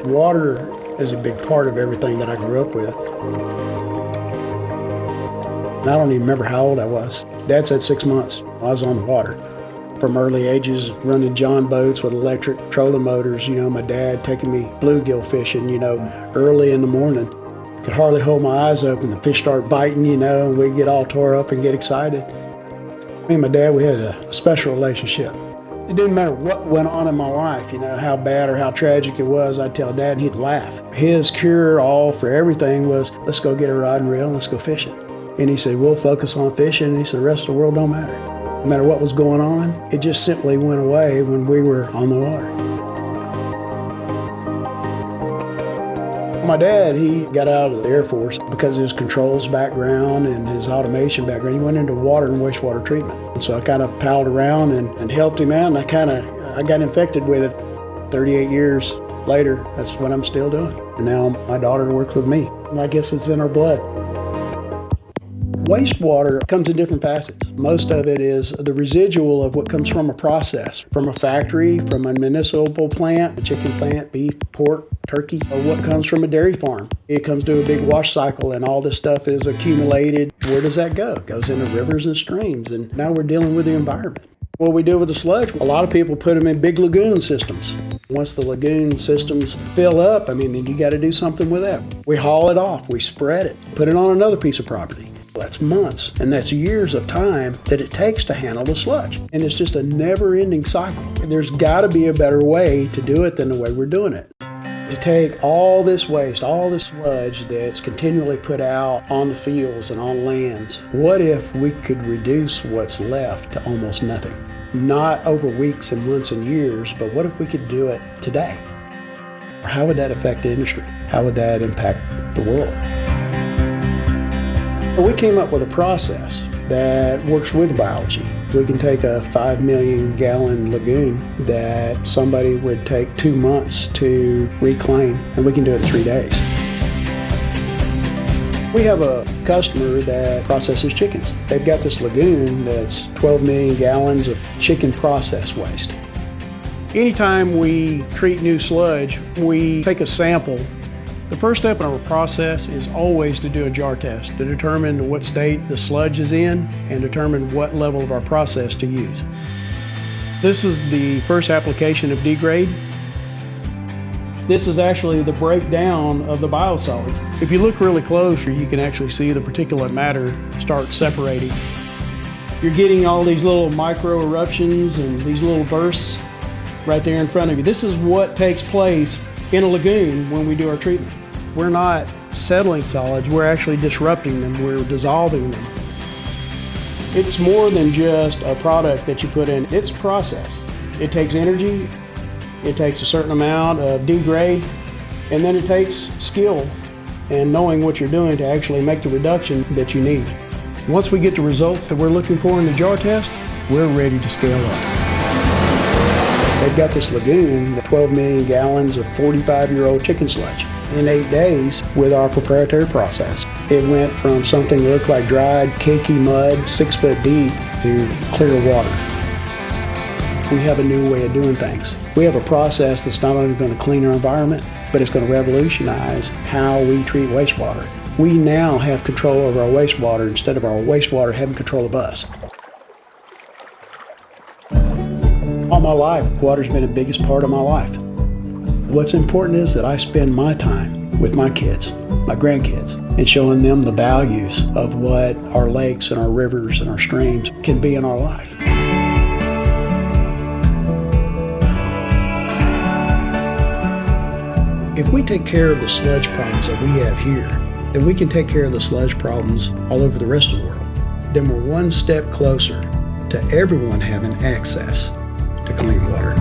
Water is a big part of everything that I grew up with. And I don't even remember how old I was. Dad said 6 months. I was on the water. From early ages, running John boats with electric trolling motors, my dad taking me bluegill fishing, early in the morning. Could hardly hold my eyes open. The fish start biting, and we get all tore up and get excited. Me and my dad, we had a special relationship. It didn't matter what went on in my life, how bad or how tragic it was, I'd tell Dad and he'd laugh. His cure-all for everything was, let's go get a rod and reel and let's go fishing. And he said, we'll focus on fishing, and he said, the rest of the world don't matter. No matter what was going on, it just simply went away when we were on the water. My dad, he got out of the Air Force because of his controls background and his automation background. He went into water and wastewater treatment. And so I kind of palled around and helped him out, and I got infected with it. 38 years later, that's what I'm still doing. And now my daughter works with me, and I guess it's in her blood. Wastewater comes in different facets. Most of it is the residual of what comes from a process, from a factory, from a municipal plant, a chicken plant, beef, pork, turkey, or what comes from a dairy farm. It comes to a big wash cycle, and all this stuff is accumulated. Where does that go? It goes into rivers and streams, and now we're dealing with the environment. What we do with the sludge, a lot of people put them in big lagoon systems. Once the lagoon systems fill up, then you got to do something with that. We haul it off, we spread it, put it on another piece of property. That's months, and that's years of time that it takes to handle the sludge. And it's just a never-ending cycle. There's got to be a better way to do it than the way we're doing it. To take all this waste, all this sludge that's continually put out on the fields and on lands, what if we could reduce what's left to almost nothing? Not over weeks and months and years, but what if we could do it today? How would that affect the industry? How would that impact the world? We came up with a process that works with biology. We can take a 5 million gallon lagoon that somebody would take 2 months to reclaim, and we can do it in 3 days. We have a customer that processes chickens. They've got this lagoon that's 12 million gallons of chicken process waste. Anytime we treat new sludge, we take a sample. The first step in our process is always to do a jar test to determine what state the sludge is in and determine what level of our process to use. This is the first application of degrade. This is actually the breakdown of the biosolids. If you look really close, you can actually see the particulate matter start separating. You're getting all these little micro eruptions and these little bursts right there in front of you. This is what takes place in a lagoon when we do our treatment. We're not settling solids, we're actually disrupting them, we're dissolving them. It's more than just a product that you put in, it's a process. It takes energy, it takes a certain amount of degrade, and then it takes skill and knowing what you're doing to actually make the reduction that you need. Once we get the results that we're looking for in the jar test, we're ready to scale up. They've got this lagoon, 12 million gallons of 45-year-old chicken sludge. In 8 days, with our proprietary process, it went from something that looked like dried, cakey mud, 6 foot deep, to clear water. We have a new way of doing things. We have a process that's not only going to clean our environment, but it's going to revolutionize how we treat wastewater. We now have control over our wastewater instead of our wastewater having control of us. All my life, water's been the biggest part of my life. What's important is that I spend my time with my kids, my grandkids, and showing them the values of what our lakes and our rivers and our streams can be in our life. If we take care of the sludge problems that we have here, then we can take care of the sludge problems all over the rest of the world. Then we're one step closer to everyone having access to clean water.